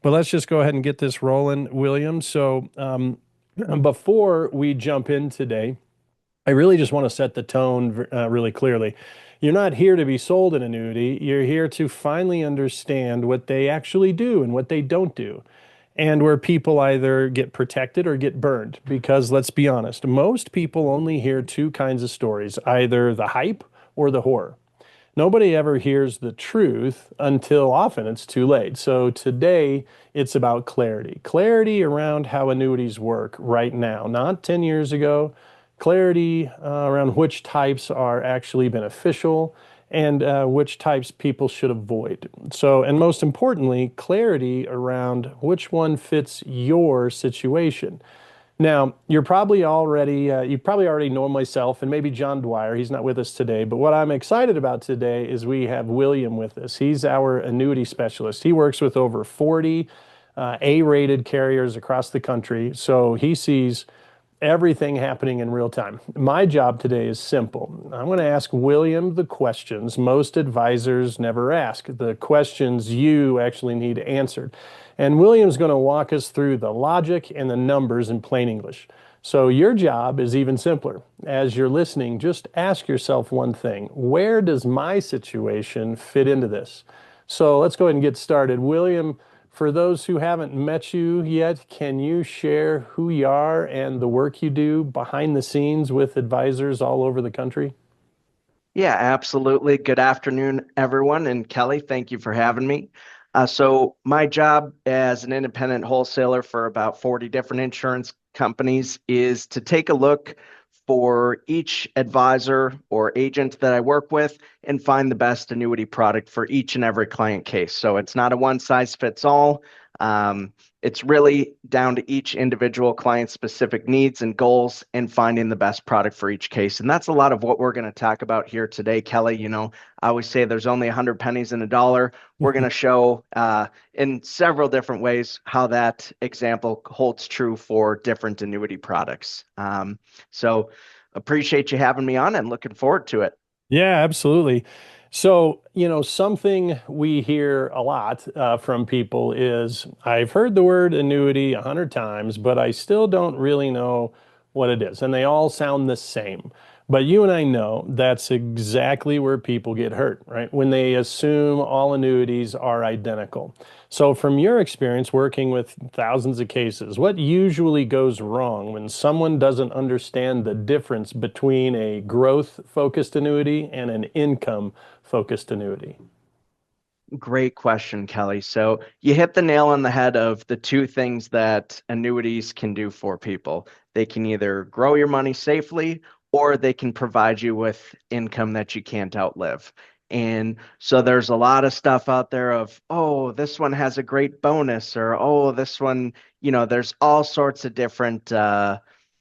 But let's just go ahead and get this rolling, William. Before we jump in today, I really just want to set the tone really clearly. You're not here to be sold an annuity. You're here to finally understand what they actually do and what they don't do, and where people either get protected or get burned. Because let's be honest, most people only hear two kinds of stories, either the hype or the horror. Nobody ever hears the truth until often it's too late. So today it's about clarity. Clarity around how annuities work right now, not 10 years ago. Clarity around which types are actually beneficial and which types people should avoid. So, and most importantly, clarity around which one fits your situation. Now, you probably already know myself and maybe John Dwyer. He's not with us today, but what I'm excited about today is we have William with us. He's our annuity specialist. He works with over 40 A-rated carriers across the country, so he sees everything happening in real time. My job today is simple. I'm going to ask William the questions most advisors never ask, the questions you actually need answered. And William's going to walk us through the logic and the numbers in plain English. So your job is even simpler. As you're listening, just ask yourself one thing. Where does my situation fit into this? So let's go ahead and get started. William, for those who haven't met you yet, can you share who you are and the work you do behind the scenes with advisors all over the country? Yeah, absolutely. Good afternoon, everyone. And Kelly, thank you for having me. So my job as an independent wholesaler for about 40 different insurance companies is to take a look for each advisor or agent that I work with and find the best annuity product for each and every client case. So it's not a one size fits all. Um, it's really down to each individual client's specific needs and goals and finding the best product for each case. And that's a lot of what we're going to talk about here today, Kelly. I always say there's only 100 pennies in a dollar. We're going to show in several different ways how that example holds true for different annuity products. So appreciate you having me on and looking forward to it. Yeah, absolutely. So, something we hear a lot from people is I've heard the word annuity 100 times, but I still don't really know what it is. And they all sound the same. But you and I know that's exactly where people get hurt, right? When they assume all annuities are identical. So, from your experience working with thousands of cases, what usually goes wrong when someone doesn't understand the difference between a growth-focused annuity and an income-focused annuity? Great question, Kelly. So you hit the nail on the head of the two things that annuities can do for people. They can either grow your money safely or they can provide you with income that you can't outlive. And so there's a lot of stuff out there of, oh, this one has a great bonus, or oh, this one, there's all sorts of different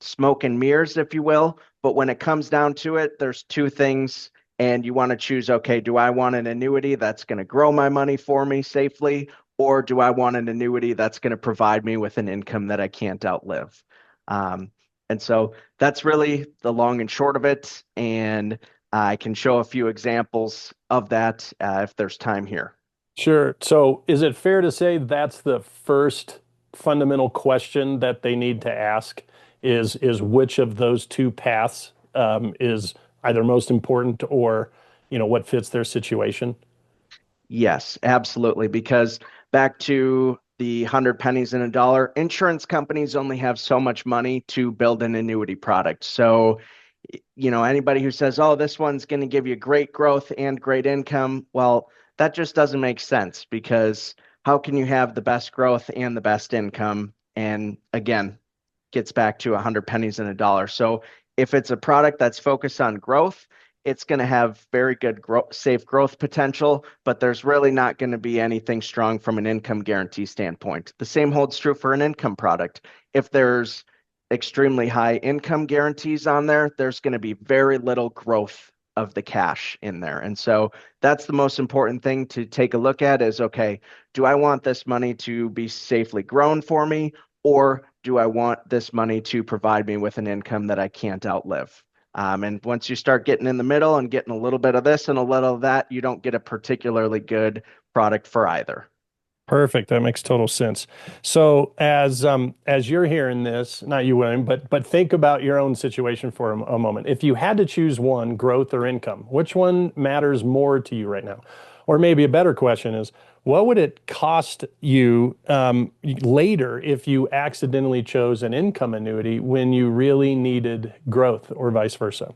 smoke and mirrors, if you will. But when it comes down to it, there's two things and you want to choose, okay, do I want an annuity that's going to grow my money for me safely, or do I want an annuity that's going to provide me with an income that I can't outlive? Um, and so that's really the long and short of it. And I can show a few examples of that if there's time here. Sure. So, is it fair to say that's the first fundamental question that they need to ask is which of those two paths is either most important or, what fits their situation? Yes, absolutely. Because back to the 100 pennies in a dollar, insurance companies only have so much money to build an annuity product. So, anybody who says, oh, this one's going to give you great growth and great income, well, that just doesn't make sense because how can you have the best growth and the best income? And again, gets back to 100 pennies in a dollar. So if it's a product that's focused on growth, it's going to have very good safe growth potential, but there's really not going to be anything strong from an income guarantee standpoint. The same holds true for an income product. If there's extremely high income guarantees on there, there's going to be very little growth of the cash in there. And so that's the most important thing to take a look at is, okay, do I want this money to be safely grown for me, or do I want this money to provide me with an income that I can't outlive? And once you start getting in the middle and getting a little bit of this and a little of that, you don't get a particularly good product for either. Perfect. That makes total sense. So as you're hearing this, not you, William, but think about your own situation for a moment. If you had to choose one, growth or income, which one matters more to you right now? Or maybe a better question is, what would it cost you later if you accidentally chose an income annuity when you really needed growth, or vice versa?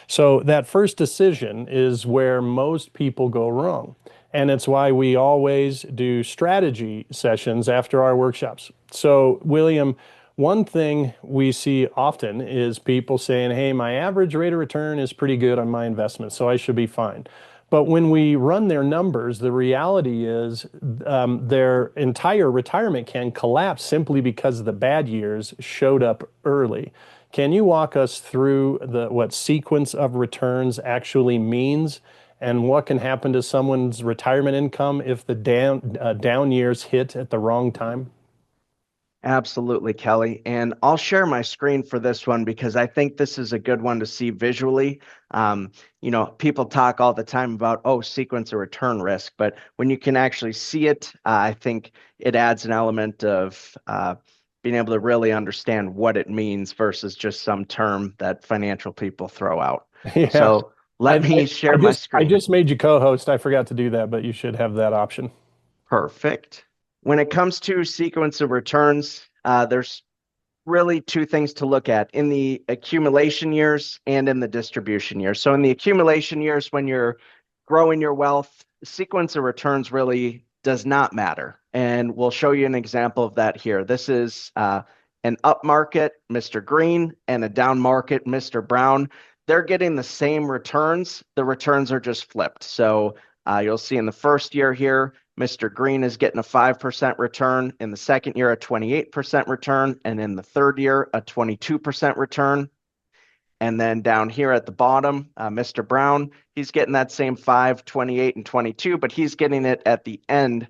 So that first decision is where most people go wrong. And it's why we always do strategy sessions after our workshops. So, William, one thing we see often is people saying, hey, my average rate of return is pretty good on my investment, so I should be fine. But when we run their numbers, the reality is their entire retirement can collapse simply because the bad years showed up early. Can you walk us through what sequence of returns actually means and what can happen to someone's retirement income if the down years hit at the wrong time? Absolutely, Kelly. And I'll share my screen for this one because I think this is a good one to see visually. People talk all the time about, oh, sequence or return risk, but when you can actually see it, I think it adds an element of being able to really understand what it means versus just some term that financial people throw out. Yeah. So I, let me I, I share my just I screen. just made you co-host. I forgot to do that, but you should have that option. Perfect. When it comes to sequence of returns, there's really two things to look at in the accumulation years and in the distribution years. So in the accumulation years, when you're growing your wealth, sequence of returns really does not matter. And we'll show you an example of that here. This is an up market, Mr. Green, and a down market, Mr. Brown. They're getting the same returns. The returns are just flipped. So you'll see in the first year here, Mr. Green is getting a 5% return. In the second year, a 28% return. And in the third year, a 22% return. And then down here at the bottom, Mr. Brown, he's getting that same 5, 28, and 22, but he's getting it at the end,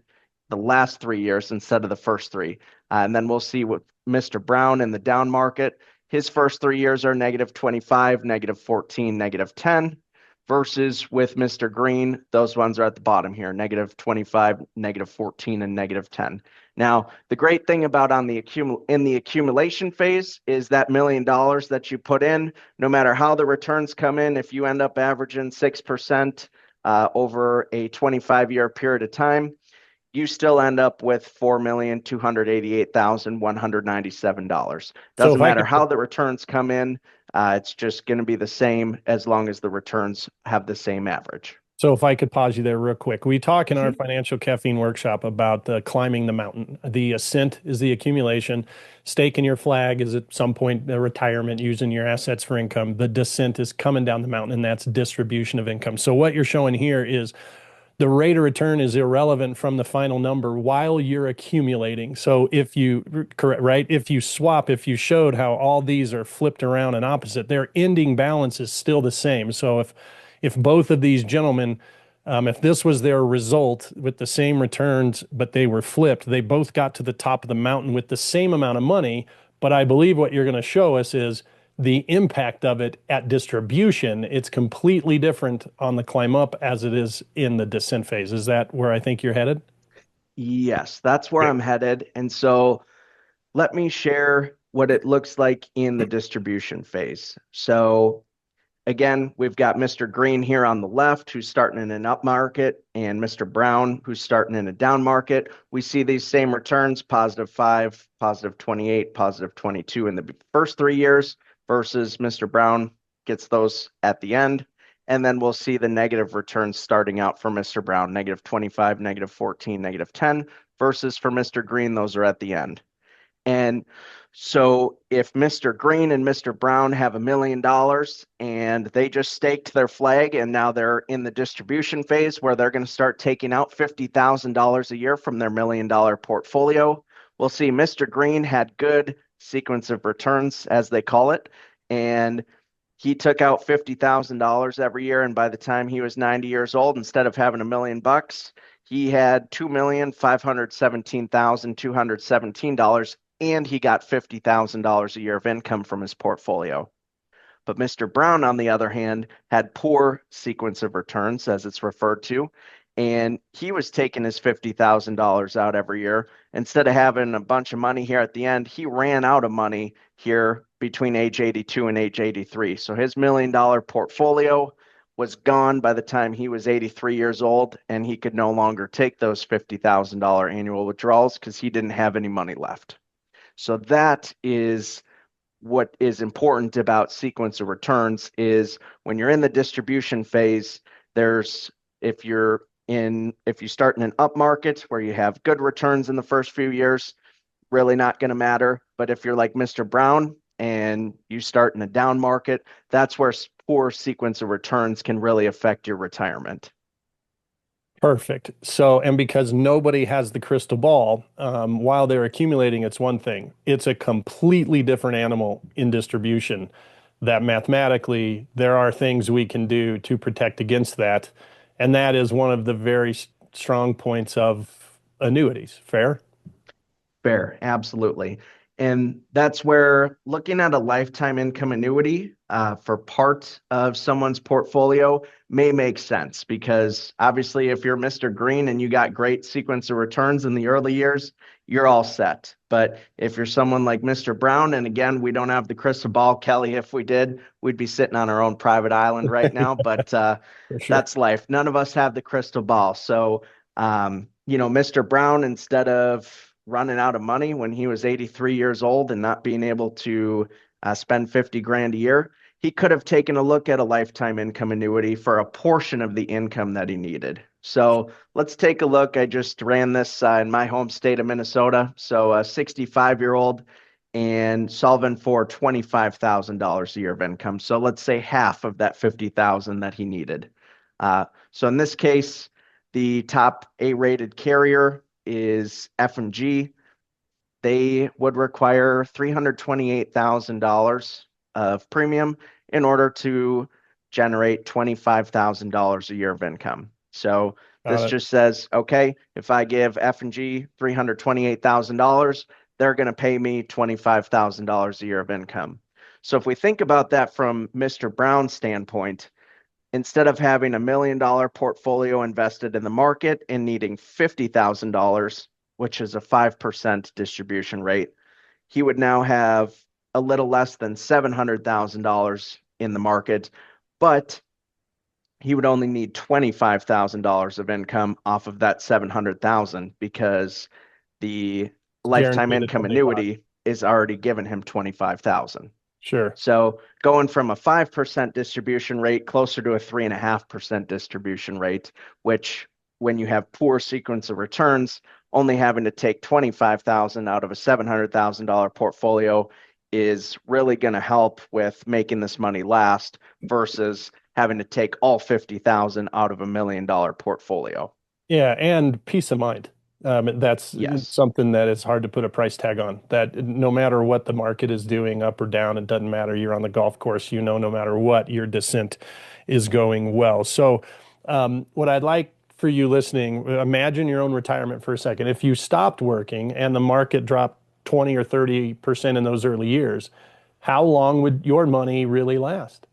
the last 3 years instead of the first three. And then we'll see what Mr. Brown in the down market, his first 3 years are negative 25, negative 14, negative 10, versus with Mr. Green, those ones are at the bottom here, negative 25, negative 14, and negative 10. Now, the great thing about in the accumulation phase is that $1 million that you put in, no matter how the returns come in, if you end up averaging 6% over a 25-year period of time, you still end up with $4,288,197. So if Doesn't I matter could how the returns come in, it's just going to be the same as long as the returns have the same average. So if I could pause you there real quick. We talk in our Mhm. financial caffeine workshop about the climbing the mountain. The ascent is the accumulation. Staking your flag is at some point the retirement, using your assets for income. The descent is coming down the mountain, and that's distribution of income. So what you're showing here is the rate of return is irrelevant from the final number while you're accumulating. So if you, correct, right? If you swap, if you showed how all these are flipped around and opposite, their ending balance is still the same. So if both of these gentlemen, if this was their result with the same returns, but they were flipped, they both got to the top of the mountain with the same amount of money. But I believe what you're going to show us is the impact of it at distribution. It's completely different on the climb up as it is in the descent phase. Is that where I think you're headed? Yes, that's where Yeah. I'm headed. And so let me share what it looks like in the distribution phase. So again, we've got Mr. Green here on the left, who's starting in an up market, and Mr. Brown, who's starting in a down market. We see these same returns, positive 5, positive 28, positive 22 in the first 3 years, versus Mr. Brown gets those at the end. And then we'll see the negative returns starting out for Mr. Brown, negative 25, negative 14, negative 10, versus for Mr. Green, those are at the end. And so if Mr. Green and Mr. Brown have $1 million and they just staked their flag and now they're in the distribution phase where they're going to start taking out $50,000 a year from their $1 million portfolio, we'll see Mr. Green had good sequence of returns, as they call it, and he took out $50,000 every year. And by the time he was 90 years old, instead of having $1 million, he had $2,517,217, and he got $50,000 a year of income from his portfolio. But Mr. Brown, on the other hand, had poor sequence of returns, as it's referred to. and he was taking his $50,000 out every year. Instead of having a bunch of money here at the end, he ran out of money here between age 82 and age 83. So his $1 million portfolio was gone by the time he was 83 years old, and he could no longer take those $50,000 annual withdrawals because he didn't have any money left. So that is what is important about sequence of returns is when you're in the distribution phase, there's if you start in an up market where you have good returns in the first few years, really not going to matter. But if you're like Mr. Brown and you start in a down market, that's where poor sequence of returns can really affect your retirement. Perfect. So, and because nobody has the crystal ball, while they're accumulating, it's one thing. It's a completely different animal in distribution that mathematically there are things we can do to protect against that. And that is one of the very strong points of annuities. Fair? Fair, absolutely. And that's where looking at a lifetime income annuity for part of someone's portfolio may make sense because obviously, if you're Mr. Green and you got great sequence of returns in the early years, you're all set. But if you're someone like Mr. Brown, and again, we don't have the crystal ball, Kelly, if we did, we'd be sitting on our own private island right now. But For sure. that's life. None of us have the crystal ball. So, Mr. Brown, instead of running out of money when he was 83 years old and not being able to spend 50 grand a year, he could have taken a look at a lifetime income annuity for a portion of the income that he needed. So let's take a look. I just ran this in my home state of Minnesota. So a 65-year-old and solving for $25,000 a year of income. So let's say half of that 50,000 that he needed. So in this case, the top A-rated carrier is F&G. They would require $328,000 of premium in order to generate $25,000 a year of income. So Got this it. just says, okay, if I give F&G $328,000, they're going to pay me $25,000 a year of income. So if we think about that from Mr. Brown's standpoint, instead of having $1 million portfolio invested in the market and needing $50,000, which is a 5% distribution rate, he would now have a little less than $700,000 in the market, but he would only need $25,000 of income off of that 700,000 because the It's lifetime guaranteed at income 25. annuity is already giving him 25,000. Sure. So going from a 5% distribution rate closer to a 3.5% distribution rate, which when you have poor sequence of returns, only having to take 25,000 out of a $700,000 portfolio is really going to help with making this money last versus having to take all 50,000 out of $1 million portfolio. Yeah, and peace of mind. That's Yes. something that is hard to put a price tag on. That no matter what the market is doing, up or down, it doesn't matter. You're on the golf course, no matter what, your descent is going well. So, what I'd like for you listening, imagine your own retirement for a second. If you stopped working and the market dropped 20 or 30% in those early years, how long would your money really last?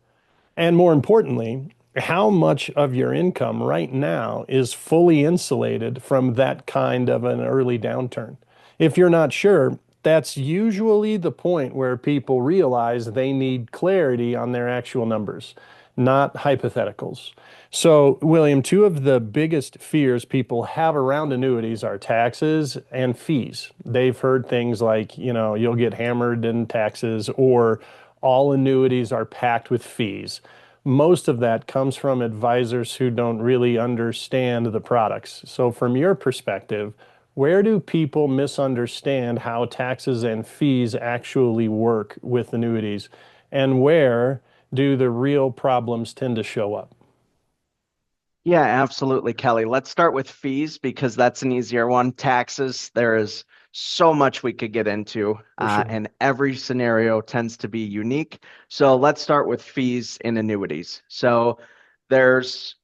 And more importantly, how much of your income right now is fully insulated from that kind of an early downturn? If you're not sure, that's usually the point where people realize they need clarity on their actual numbers, not hypotheticals. So, William, two of the biggest fears people have around annuities are taxes and fees. They've heard things like, you'll get hammered in taxes, or all annuities are packed with fees. Most of that comes from advisors who don't really understand the products. So, from your perspective, where do people misunderstand how taxes and fees actually work with annuities? And where do the real problems tend to show up? Yeah, absolutely, Kelly. Let's start with fees because that's an easier one. Taxes, there is so much we could get into, For sure. and every scenario tends to be unique. So let's start with fees in annuities. So there's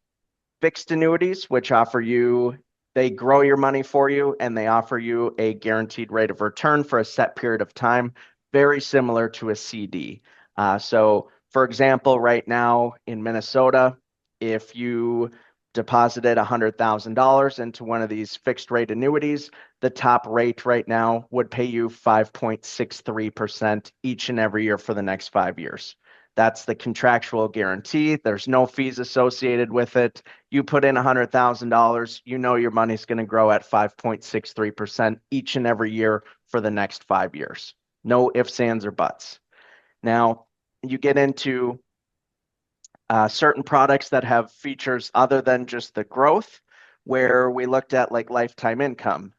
fixed annuities, which they grow your money for you and they offer you a guaranteed rate of return for a set period of time, very similar to a CD. So, for example, right now in Minnesota, if you deposited $100,000 into one of these fixed rate annuities, the top rate right now would pay you 5.63% each and every year for the next 5 years. That's the contractual guarantee. There's no fees associated with it. You put in $100,000, you know your money's going to grow at 5.63% each and every year for the next 5 years. No ifs, ands, or buts. Now, you get into certain products that have features other than just the growth, where we looked at like lifetime income.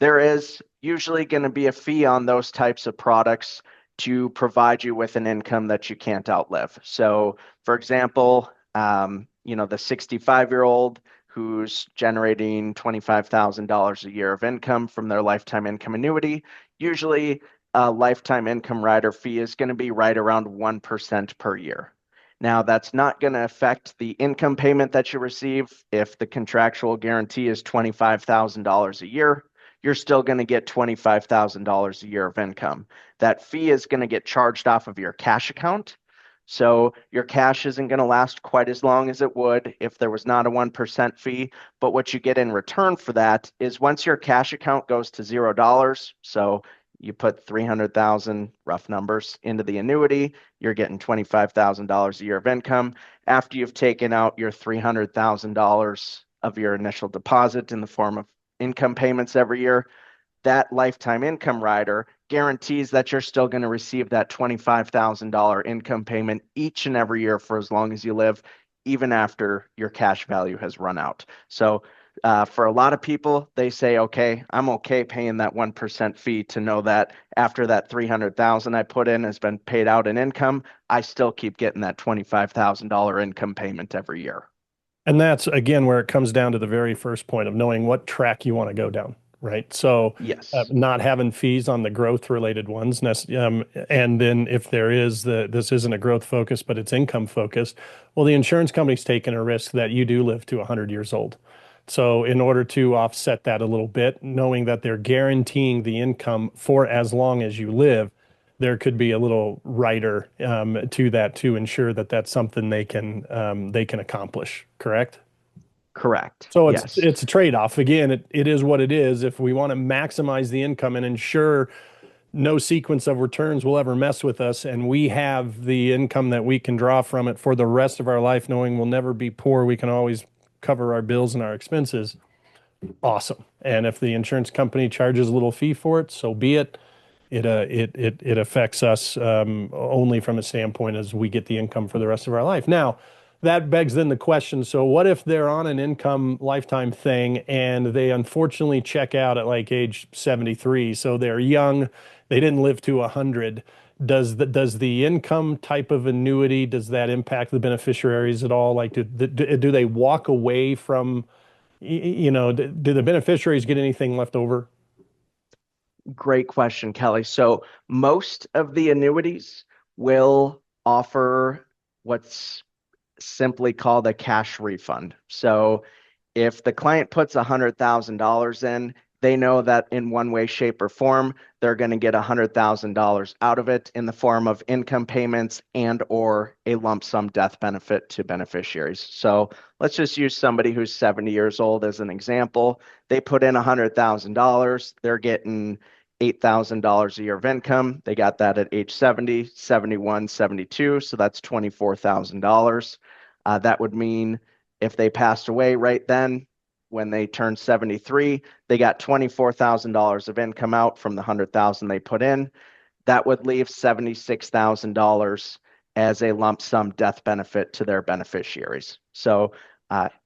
There is usually going to be a fee on those types of products to provide you with an income that you can't outlive. So, for example, the 65-year-old who's generating $25,000 a year of income from their lifetime income annuity, usually a lifetime income rider fee is going to be right around 1% per year. Now, that's not going to affect the income payment that you receive. If the contractual guarantee is $25,000 a year, you're still going to get $25,000 a year of income. That fee is going to get charged off of your cash account. So your cash isn't going to last quite as long as it would if there was not a 1% fee. But what you get in return for that is once your cash account goes to $0, so you put 300,000 rough numbers into the annuity, you're getting $25,000 a year of income. After you've taken out your $300,000 of your initial deposit in the form of income payments every year, that lifetime income rider guarantees that you're still going to receive that $25,000 income payment each and every year for as long as you live, even after your cash value has run out. So for a lot of people, they say, okay, I'm okay paying that 1% fee to know that after that 300,000 I put in has been paid out in income, I still keep getting that $25,000 income payment every year. And that's again where it comes down to the very first point of knowing what track you want to go down, right? So, Yes. not having fees on the growth related ones, and then if there is this isn't a growth focus, but it's income focused, well, the insurance company's taking a risk that you do live to 100 years old. So, in order to offset that a little bit, knowing that they're guaranteeing the income for as long as you live, there could be a little rider to that to ensure that that's something they can accomplish. Correct? Correct. So Yes. it's a trade-off. Again, it is what it is. If we want to maximize the income and ensure no sequence of returns will ever mess with us, and we have the income that we can draw from it for the rest of our life, knowing we'll never be poor, we can always cover our bills and our expenses. Awesome. And if the insurance company charges a little fee for it, so be it. It affects us only from a standpoint as we get the income for the rest of our life. Now, that begs then the question, so what if they're on an income lifetime thing and they unfortunately check out at like age 73? So they're young, they didn't live to 100. Does the income type of annuity, does that impact the beneficiaries at all? Like, do they walk away from, do the beneficiaries get anything left over? Great question, Kelly. So most of the annuities will offer what's simply called a cash refund. So if the client puts $100,000 in, they know that in one way, shape, or form, they're going to get $100,000 out of it in the form of income payments and or a lump sum death benefit to beneficiaries. So let's just use somebody who's 70 years old as an example. They put in $100,000. They're getting $8,000 a year of income. They got that at age 70, 71, 72. So that's $24,000. That would mean if they passed away right then, when they turned 73, they got $24,000 of income out from the 100,000 they put in. That would leave $76,000 as a lump sum death benefit to their beneficiaries. So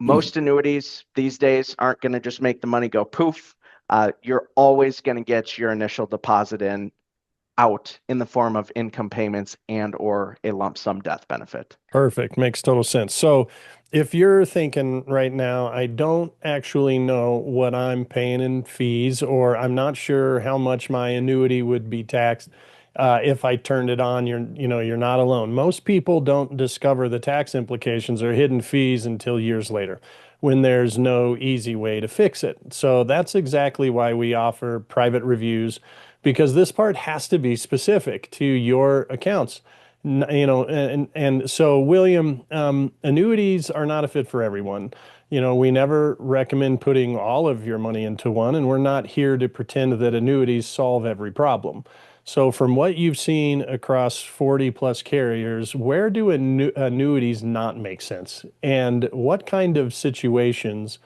most annuities these days aren't going to just make the money go poof. You're always going to get your initial deposit in out in the form of income payments and or a lump sum death benefit. Perfect. Makes total sense. So if you're thinking right now, I don't actually know what I'm paying in fees, or I'm not sure how much my annuity would be taxed if I turned it on, you're not alone. Most people don't discover the tax implications or hidden fees until years later when there's no easy way to fix it. So that's exactly why we offer private reviews, because this part has to be specific to your accounts. And so William, annuities are not a fit for everyone. We never recommend putting all of your money into one, and we're not here to pretend that annuities solve every problem. So from what you've seen across 40 plus carriers, where do annuities not make sense? And what kind of situations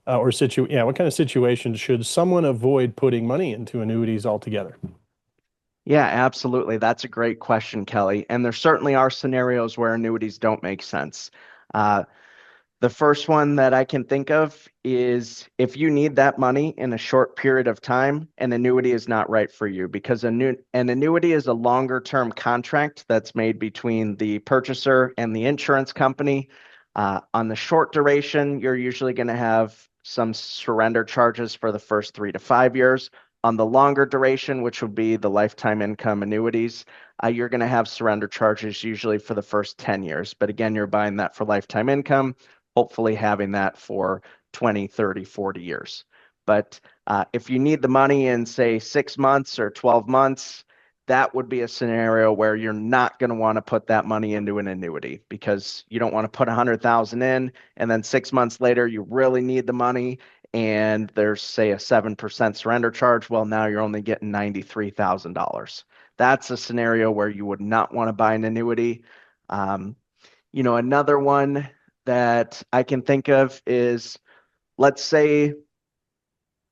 what kind of situations should someone avoid putting money into annuities altogether? Yeah, absolutely. That's a great question, Kelly. And there certainly are scenarios where annuities don't make sense. Uh, The first one that I can think of is if you need that money in a short period of time, an annuity is not right for you because an annuity is a longer term contract that's made between the purchaser and the insurance company. On the short duration, you're usually going to have some surrender charges for the first 3 to 5 years. On the longer duration, which would be the lifetime income annuities, you're going to have surrender charges usually for the first 10 years. But again, you're buying that for lifetime income, hopefully having that for 20, 30, 40 years. But if you need the money in, say, 6 months or 12 months, that would be a scenario where you're not going to want to put that money into an annuity because you don't want to put 100,000 in and then 6 months later you really need the money and there's say a 7% surrender charge. Well, now you're only getting $93,000. That's a scenario where you would not want to buy an annuity. Um, Another one that I can think of is, let's say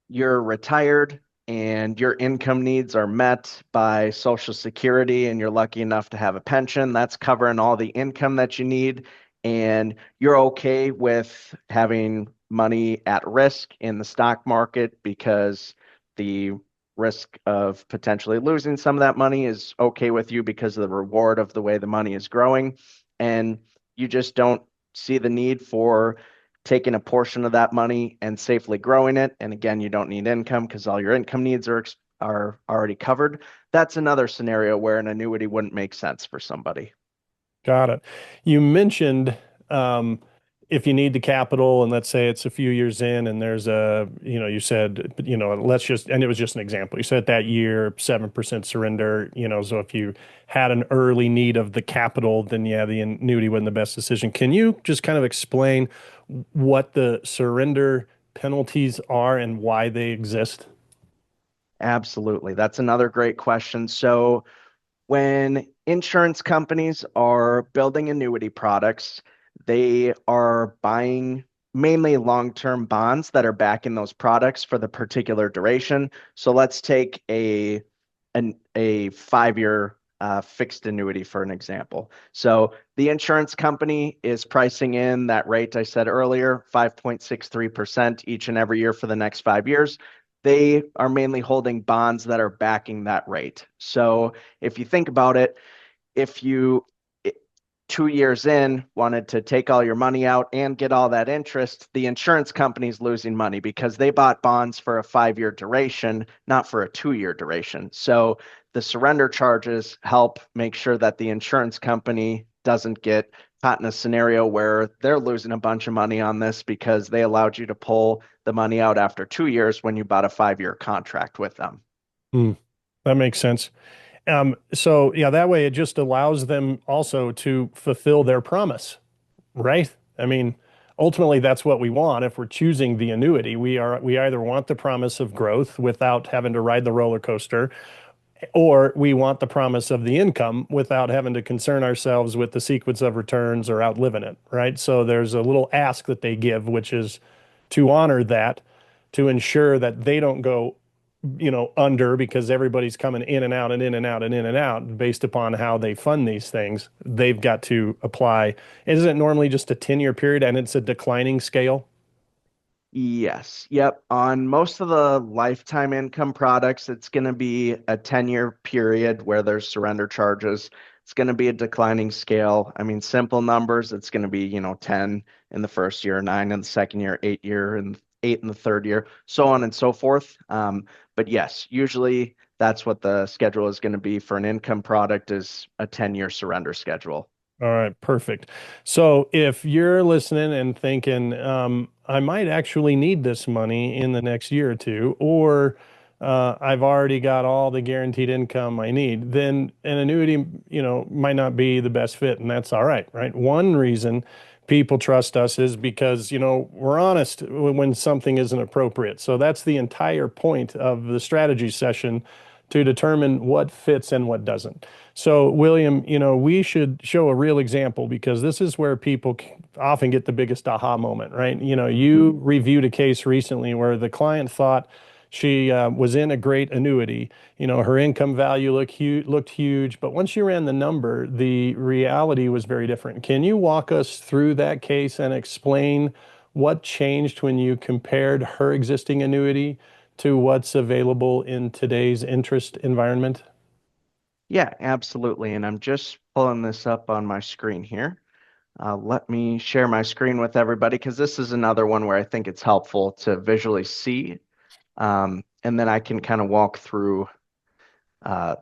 you're retired and your income needs are met by Social Security and you're lucky enough to have a pension that's covering all the income that you need, and you're okay with having money at risk in the stock market because the risk of potentially losing some of that money is okay with you because of the reward of the way the money is growing, and you just don't see the need for taking a portion of that money and safely growing it. And again, you don't need income because all your income needs are already covered. That's another scenario where an annuity wouldn't make sense for somebody. Got it. You mentioned um, if you need the capital, and let's say it's a few years in, and you said, and it was just an example. You said that year, 7% surrender, so if you had an early need of the capital, then yeah, the annuity wasn't the best decision. Can you just kind of explain what the surrender penalties are and why they exist? Absolutely. That's another great question. So when insurance companies are building annuity products, they are buying mainly long-term bonds that are backing those products for the particular duration. So let's take a 5-year fixed annuity for an example. So the insurance company is pricing in that rate I said earlier, 5.63% each and every year for the next 5 years. They are mainly holding bonds that are backing that rate. So if you think about it, if you 2 years in wanted to take all your money out and get all that interest, the insurance company's losing money because they bought bonds for a 5-year duration, not for a 2-year duration. So the surrender charges help make sure that the insurance company doesn't get caught in a scenario where they're losing a bunch of money on this because they allowed you to pull the money out after 2 years when you bought a 5-year contract with them. Hmm, that makes sense. So yeah, that way it just allows them also to fulfill their promise, right? I mean, ultimately that's what we want if we're choosing the annuity. We either want the promise of growth without having to ride the roller coaster, or we want the promise of the income without having to concern ourselves with the sequence of returns or outliving it, right? So there's a little ask that they give, which is to honor that, to ensure that they don't go, under because everybody's coming in and out and in and out and in and out based upon how they fund these things. They've got to apply. Isn't it normally just a 10-year period and it's a declining scale? Yes. Yep. On most of the lifetime income products, it's going to be a 10-year period where there's surrender charges. It's going to be a declining scale. I mean, simple numbers, it's going to be, 10 in the first year, 9 in the second year, 8 and 8 in the third year, so on and so forth. But yes, usually that's what the schedule is going to be for an income product is a 10-year surrender schedule. All right, perfect. So if you're listening and thinking, I might actually need this money in the next year or two, or I've already got all the guaranteed income I need, then an annuity, might not be the best fit, and that's all right, right? One reason people trust us is because, we're honest when something isn't appropriate. So that's the entire point of the strategy session to determine what fits and what doesn't. So, William, we should show a real example because this is where people often get the biggest aha moment, right? Mhm. You reviewed a case recently where the client thought she was in a great annuity. Her income value looked huge, but once you ran the number, the reality was very different. Can you walk us through that case and explain what changed when you compared her existing annuity to what's available in today's interest environment? Yeah, absolutely. And I'm just pulling this up on my screen here. Let me share my screen with everybody because this is another one where I think it's helpful to visually see. And then I can kind of walk through uh,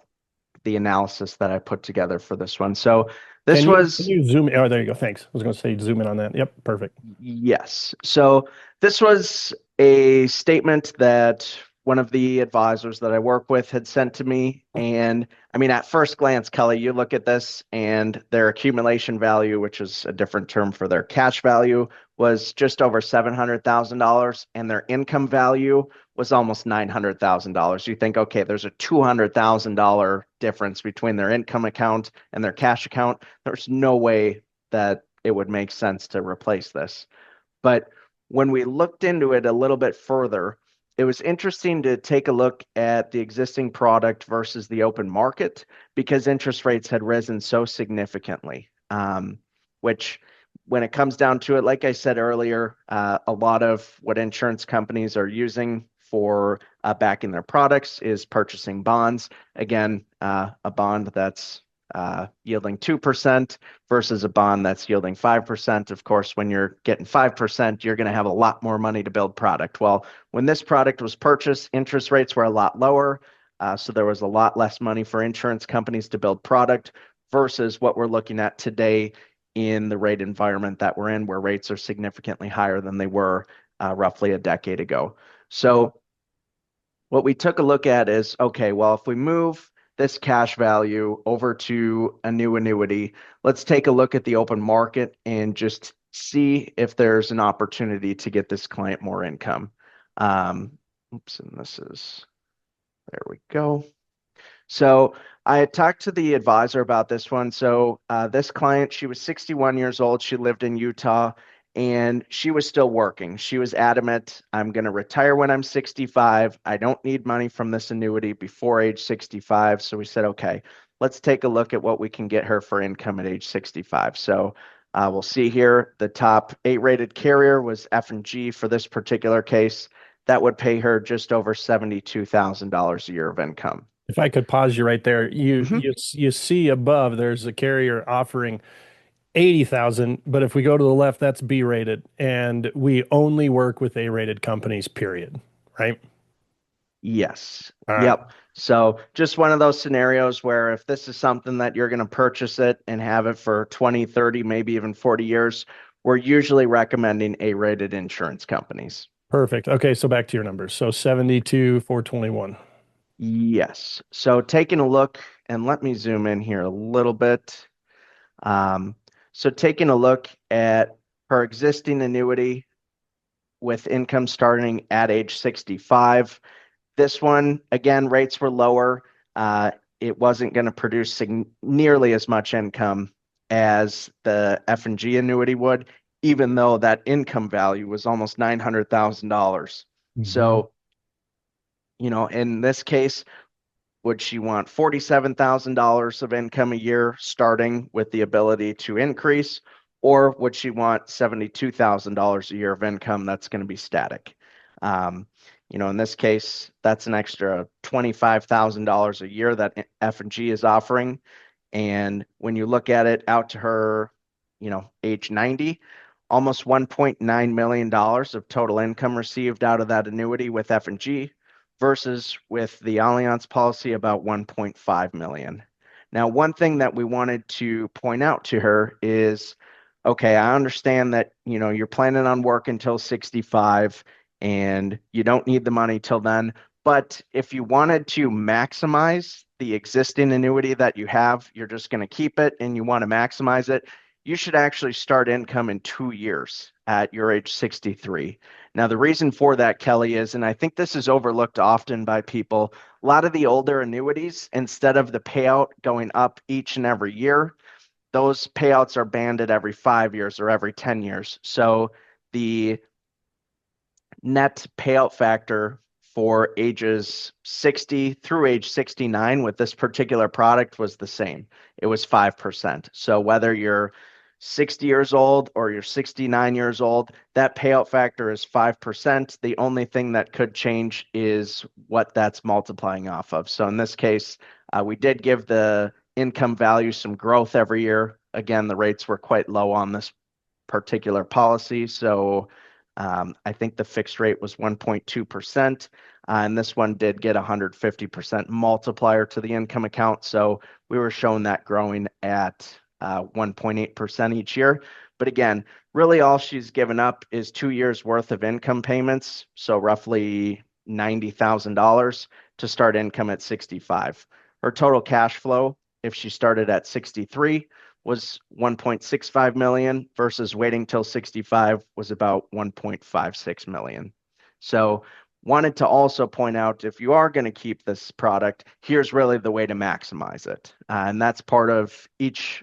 the analysis that I put together for this one. So Can this you can was you zoom in? Oh, there you go. Thanks. I was going to say zoom in on that. Yep, perfect. Yes. So this was a statement that one of the advisors that I work with had sent to me. And I mean, at first glance, Kelly, you look at this and their accumulation value, which is a different term for their cash value, was just over $700,000, and their income value was almost $900,000. You think, okay, there's a $200,000 difference between their income account and their cash account. There's no way that it would make sense to replace this. But when we looked into it a little bit further, it was interesting to take a look at the existing product versus the open market because interest rates had risen so significantly. Which, when it comes down to it, like I said earlier, a lot of what insurance companies are using for backing their products is purchasing bonds. Again, a bond that's yielding 2% versus a bond that's yielding 5%. Of course, when you're getting 5%, you're going to have a lot more money to build product. Well, when this product was purchased, interest rates were a lot lower. So there was a lot less money for insurance companies to build product versus what we're looking at today in the rate environment that we're in, where rates are significantly higher than they were roughly a decade ago. So what we took a look at is, okay, well, if we move this cash value over to a new annuity, let's take a look at the open market and just see if there's an opportunity to get this client more income. Oops, and this is, there we go. So I had talked to the advisor about this one. So this client, she was 61 years old. She lived in Utah and she was still working. She was adamant, I'm going to retire when I'm 65. I don't need money from this annuity before age 65. So we said, okay, let's take a look at what we can get her for income at age 65. So we'll see here the top 8 rated carrier was F&G for this particular case. That would pay her just over $72,000 a year of income. If I could pause you right there, you Mhm. you you see above there's a carrier offering 80,000, but if we go to the left, that's B rated, and we only work with A rated companies, period. Right? Yes. All right. Yep. So just one of those scenarios where if this is something that you're going to purchase it and have it for 20, 30, maybe even 40 years, we're usually recommending A-rated insurance companies. Perfect. Okay, so back to your numbers. So 72, 421. Yes. So taking a look, and let me zoom in here a little bit. Um, so taking a look at her existing annuity with income starting at age 65. This one, again, rates were lower. It wasn't going to produce nearly as much income as the F&G annuity would, even though that income value was almost $900,000. Mhm. So, in this case, would she want $47,000 of income a year starting with the ability to increase, or would she want $72,000 a year of income that's going to be static? Um, in this case, that's an extra $25,000 a year that F&G is offering. And when you look at it out to her, age 90, almost $1.9 million of total income received out of that annuity with F&G versus with the Allianz policy about 1.5 million. Now, one thing that we wanted to point out to her is, okay, I understand that, you're planning on work until 65 and you don't need the money till then, But if you wanted to maximize the existing annuity that you have, you're just going to keep it and you want to maximize it, you should actually start income in 2 years at your age 63. Now, the reason for that, Kelly, is, and I think this is overlooked often by people, a lot of the older annuities, instead of the payout going up each and every year, those payouts are banded every 5 years or every 10 years. So the net payout factor for ages 60 through age 69 with this particular product was the same. It was 5%. So whether you're 60 years old or you're 69 years old, that payout factor is 5%. The only thing that could change is what that's multiplying off of. So in this case, we did give the income value some growth every year. Again, the rates were quite low on this particular policy. So I think the fixed rate was 1.2%. And this one did get 150% multiplier to the income account. So we were showing that growing at 1.8% each year. But again, really all she's given up is 2 years worth of income payments. So roughly $90,000 to start income at 65. Her total cash flow, if she started at 63, was 1.65 million versus waiting till 65 was about 1.56 million. So wanted to also point out, if you are going to keep this product, here's really the way to maximize it. And that's part of each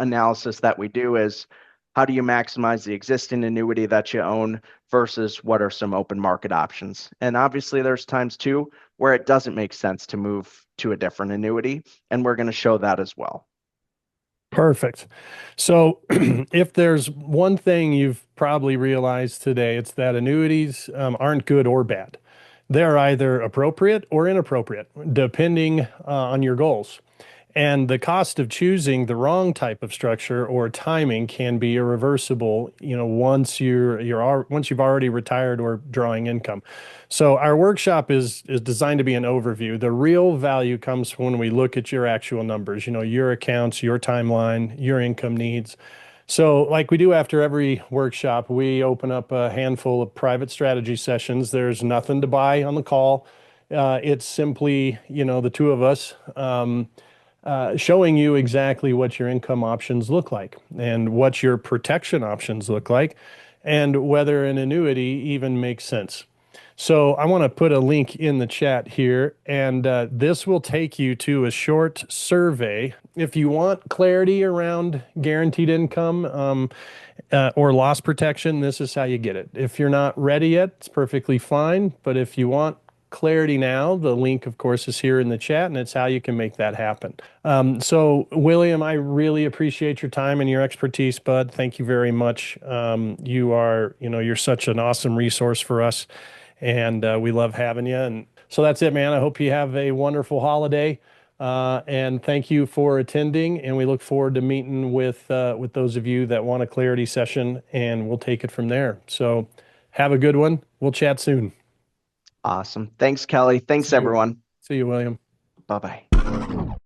analysis that we do is how do you maximize the existing annuity that you own versus what are some open market options? And obviously there's times too where it doesn't make sense to move to a different annuity, and we're going to show that as well. Perfect. So, if there's one thing you've probably realized today, it's that annuities aren't good or bad. They're either appropriate or inappropriate, depending on your goals. And the cost of choosing the wrong type of structure or timing can be irreversible, once once you've already retired or drawing income. So our workshop is designed to be an overview. The real value comes when we look at your actual numbers, your accounts, your timeline, your income needs. So, like we do after every workshop, we open up a handful of private strategy sessions. There's nothing to buy on the call. It's simply, the two of us. Showing you exactly what your income options look like and what your protection options look like and whether an annuity even makes sense. So I want to put a link in the chat here, and this will take you to a short survey. If you want clarity around guaranteed income or loss protection, this is how you get it. If you're not ready yet, it's perfectly fine. But if you want clarity now, the link, of course, is here in the chat, and it's how you can make that happen. So, William, I really appreciate your time and your expertise, bud. Thank you very much. You're such an awesome resource for us, and we love having you. And so that's it, man. I hope you have a wonderful holiday. And thank you for attending. And we look forward to meeting with those of you that want a clarity session, and we'll take it from there. So, have a good one. We'll chat soon. Awesome. Thanks, Kelly. Thanks, See you. everyone. See you, William. Bye bye.